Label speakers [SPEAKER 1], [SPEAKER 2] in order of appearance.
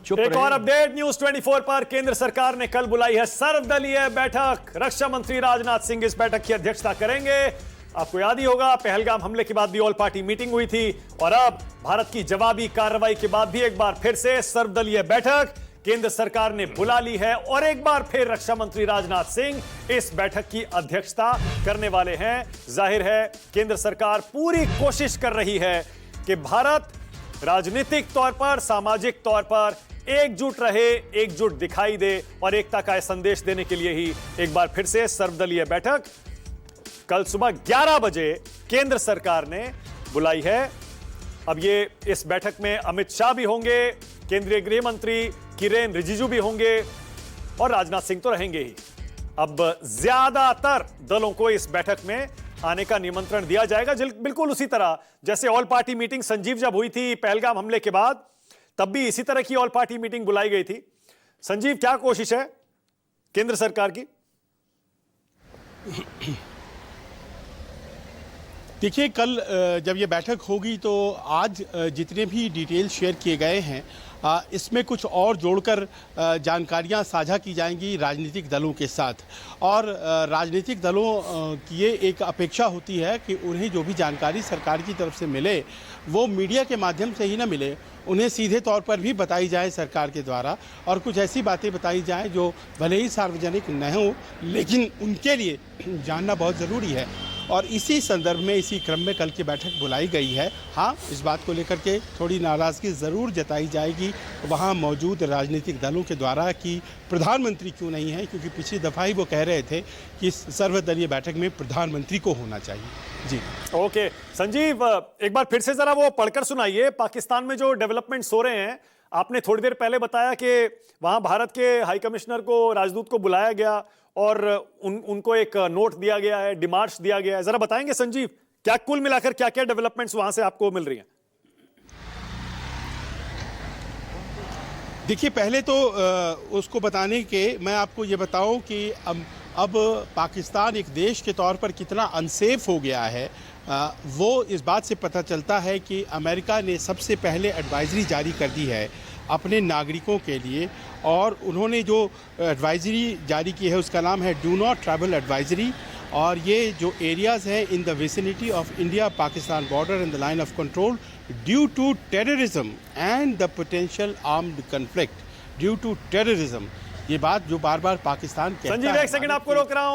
[SPEAKER 1] चुप
[SPEAKER 2] एक
[SPEAKER 1] रहे।
[SPEAKER 2] और अपडेट न्यूज 24 पर। केंद्र सरकार ने कल बुलाई है सर्वदलीय बैठक। रक्षा मंत्री राजनाथ सिंह इस बैठक की अध्यक्षता करेंगे। आपको याद ही होगा, पहलगाम हमले के बाद भी ऑल पार्टी मीटिंग हुई थी और अब भारत की जवाबी कार्रवाई के बाद भी एक बार फिर से सर्वदलीय बैठक केंद्र सरकार ने बुला ली है और एक बार फिर रक्षा मंत्री राजनाथ सिंह इस बैठक की अध्यक्षता करने वाले हैं। जाहिर है केंद्र सरकार पूरी कोशिश कर रही है कि भारत राजनीतिक तौर पर, सामाजिक तौर पर एकजुट रहे, एकजुट दिखाई दे और एकता का संदेश देने के लिए ही एक बार फिर से सर्वदलीय बैठक कल सुबह 11 बजे केंद्र सरकार ने बुलाई है। अब ये इस बैठक में अमित शाह भी होंगे, केंद्रीय गृह मंत्री किरेन रिजिजू भी होंगे और राजनाथ सिंह तो रहेंगे ही। अब ज्यादातर दलों को इस बैठक में आने का निमंत्रण दिया जाएगा, बिल्कुल उसी तरह जैसे ऑल पार्टी मीटिंग संजीव जब हुई थी पहलगाम हमले के बाद, तब भी इसी तरह की ऑल पार्टी मीटिंग बुलाई गई थी। संजीव, क्या कोशिश है केंद्र सरकार की?
[SPEAKER 1] देखिए, कल जब ये बैठक होगी तो आज जितने भी डिटेल शेयर किए गए हैं इसमें कुछ और जोड़कर जानकारियां साझा की जाएंगी राजनीतिक दलों के साथ। और राजनीतिक दलों की ये एक अपेक्षा होती है कि उन्हें जो भी जानकारी सरकार की तरफ से मिले वो मीडिया के माध्यम से ही ना मिले, उन्हें सीधे तौर पर भी बताई जाए सरकार के द्वारा, और कुछ ऐसी बातें बताई जाएं जो भले ही सार्वजनिक न हो लेकिन उनके लिए जानना बहुत ज़रूरी है। और इसी संदर्भ में, इसी क्रम में कल की बैठक बुलाई गई है। हाँ, इस बात को लेकर के थोड़ी नाराज़गी ज़रूर जताई जाएगी वहाँ मौजूद राजनीतिक दलों के द्वारा कि प्रधानमंत्री क्यों नहीं है, क्योंकि पिछली दफ़ा ही वो कह रहे थे कि इस सर्वदलीय बैठक में प्रधानमंत्री को होना चाहिए। जी
[SPEAKER 2] ओके संजीव, एक बार फिर से जरा वो पढ़कर सुनाइए। पाकिस्तान में जो डेवलपमेंट्स हो रहे हैं, आपने थोड़ी देर पहले बताया कि वहाँ भारत के हाई कमिश्नर को, राजदूत को बुलाया गया और उनको एक नोट दिया गया है, डिमांड्स दिया गया है। जरा बताएंगे संजीव, क्या कुल मिलाकर क्या क्या डेवलपमेंट्स वहां से आपको मिल रही हैं?
[SPEAKER 1] देखिए, पहले तो उसको बताने के मैं आपको ये बताऊं कि अब पाकिस्तान एक देश के तौर पर कितना अनसेफ हो गया है वो इस बात से पता चलता है कि अमेरिका ने सबसे पहले एडवाइजरी जारी कर दी है अपने नागरिकों के लिए। और उन्होंने जो एडवाइजरी जारी की है उसका नाम है डू नॉट ट्रैवल एडवाइजरी। और ये जो एरियाज़ हैं in the vicinity of India Pakistan border and the line of control due to terrorism and the potential armed conflict, due to terrorism, ये बात जो बार बार पाकिस्तान कहता है।
[SPEAKER 2] संजीव, एक सेकंड आपको रोक रहा हूं।